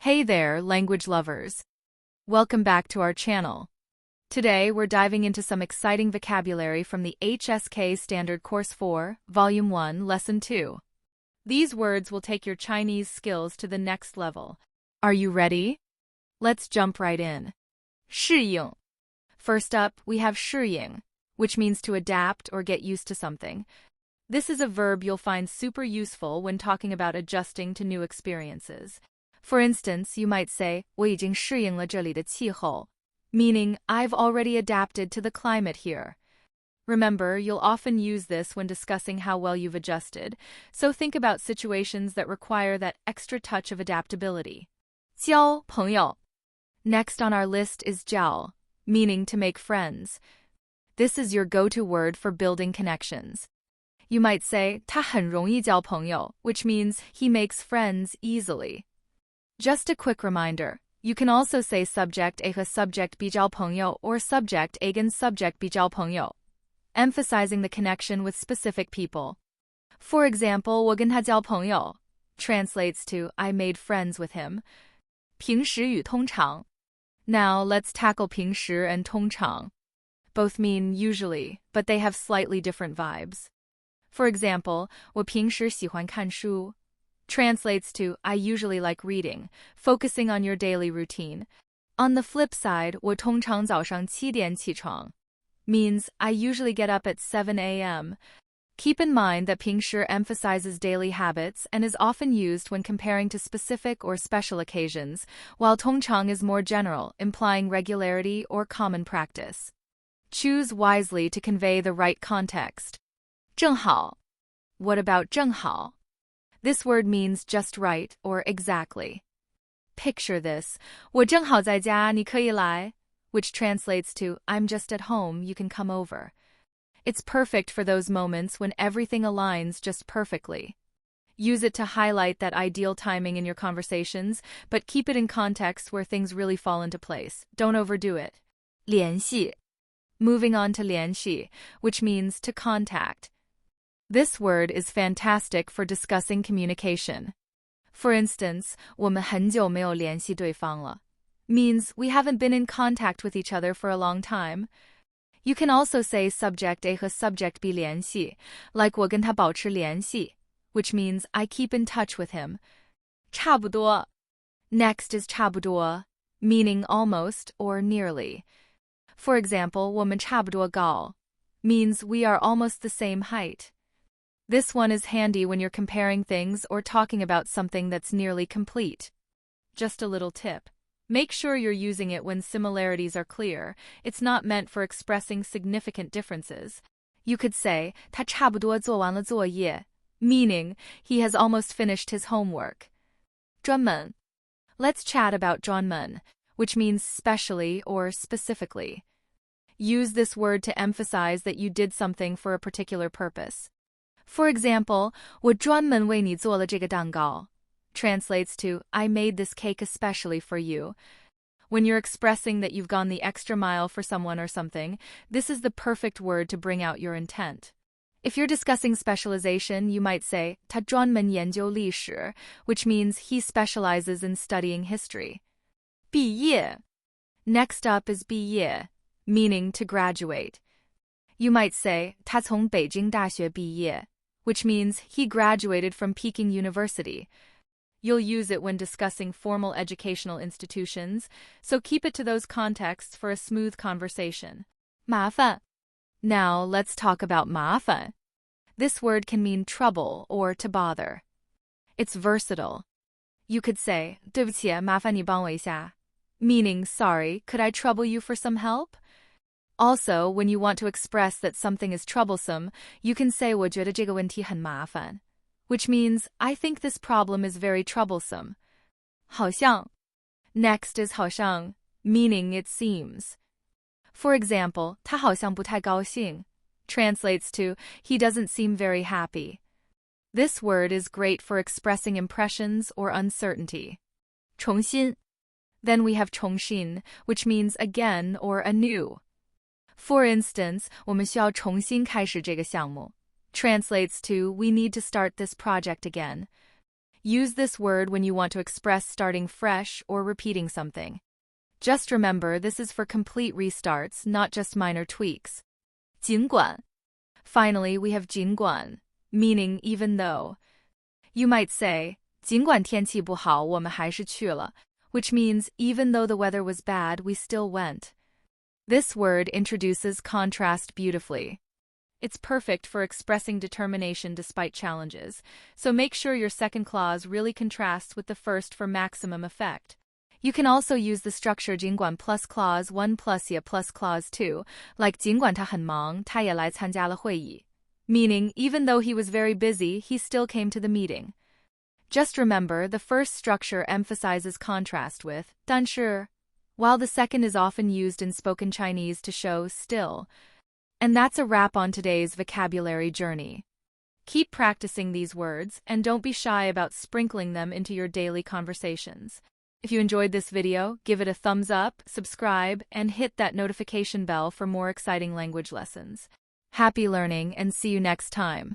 Hey there, language lovers. Welcome back to our channel. Today, we're diving into some exciting vocabulary from the HSK Standard Course 4, Volume 1, Lesson 2. These words will take your Chinese skills to the next level. Are you ready? Let's jump right in. 适应. First up, we have 适应, which means to adapt or get used to something. This is a verb you'll find super useful when talking about adjusting to new experiences. For instance, you might say, 我已经适应了这里的气候, meaning I've already adapted to the climate here. Remember, you'll often use this when discussing how well you've adjusted, so think about situations that require that extra touch of adaptability. 交朋友. Next on our list is 交, meaning to make friends. This is your go-to word for building connections. You might say, 他很容易交朋友, which means he makes friends easily. Just a quick reminder, you can also say subject A和 subject B 交朋友 or subject A 跟 subject B 交朋友, emphasizing the connection with specific people. For example, 我跟他交朋友 translates to I made friends with him. 平时与通常. Now let's tackle 平时 and 通常. Both mean usually, but they have slightly different vibes. For example, 我平时喜欢看书 translates to I usually like reading, focusing on your daily routine. On the flip side, 我通常早上7点起床 means I usually get up at 7 a.m. Keep in mind that 平时 emphasizes daily habits and is often used when comparing to specific or special occasions, while 通常 is more general, implying regularity or common practice. Choose wisely to convey the right context. 正好. What about 正好? This word means just right or exactly. Picture this, 我正好在家，你可以来, which translates to I'm just at home, you can come over. It's perfect for those moments when everything aligns just perfectly. Use it to highlight that ideal timing in your conversations, but keep it in context where things really fall into place. Don't overdo it. 联系. Moving on to 联系, which means to contact. This word is fantastic for discussing communication. For instance, 我们很久没有联系对方了 means we haven't been in contact with each other for a long time. You can also say subject A 和 subject B 联系, like 我跟他保持联系, which means I keep in touch with him. 差不多. Next is 差不多, meaning almost or nearly. For example, 我们差不多高 means we are almost the same height. This one is handy when you're comparing things or talking about something that's nearly complete. Just a little tip. Make sure you're using it when similarities are clear. It's not meant for expressing significant differences. You could say, 他差不多做完了作业, meaning he has almost finished his homework. 专门. Let's chat about 专门, which means specially or specifically. Use this word to emphasize that you did something for a particular purpose. For example, 我专门为你做了这个蛋糕 translates to I made this cake especially for you. When you're expressing that you've gone the extra mile for someone or something, this is the perfect word to bring out your intent. If you're discussing specialization, you might say 他专门研究历史, which means he specializes in studying history. 毕业. Next up is 毕业, meaning to graduate. You might say 他从北京大学毕业, which means he graduated from Peking University. You'll use it when discussing formal educational institutions, so keep it to those contexts for a smooth conversation. 麻烦. Now let's talk about 麻烦. This word can mean trouble or to bother. It's versatile. You could say 对不起，麻烦你帮我一下, meaning sorry, could I trouble you for some help? Also, when you want to express that something is troublesome, you can say 我觉得这个问题很麻烦, which means I think this problem is very troublesome. 好像. Next is 好像, meaning it seems. For example, 他好像不太高兴 translates to he doesn't seem very happy. This word is great for expressing impressions or uncertainty. 重新. Then we have 重新, which means again or anew. For instance, 我们需要重新开始这个项目 translates to we need to start this project again. Use this word when you want to express starting fresh or repeating something. Just remember, this is for complete restarts, not just minor tweaks. 尽管. Finally, we have 尽管, meaning even though. You might say, 尽管天气不好，我们还是去了, which means even though the weather was bad, we still went. This word introduces contrast beautifully. It's perfect for expressing determination despite challenges, so make sure your second clause really contrasts with the first for maximum effect. You can also use the structure 尽管 plus clause 1 plus 也 plus clause 2, like 尽管他很忙，他也来参加了会议, meaning even though he was very busy, he still came to the meeting. Just remember, the first structure emphasizes contrast with 但是, while the second is often used in spoken Chinese to show still. And that's a wrap on today's vocabulary journey. Keep practicing these words, and don't be shy about sprinkling them into your daily conversations. If you enjoyed this video, give it a thumbs up, subscribe, and hit that notification bell for more exciting language lessons. Happy learning, and see you next time.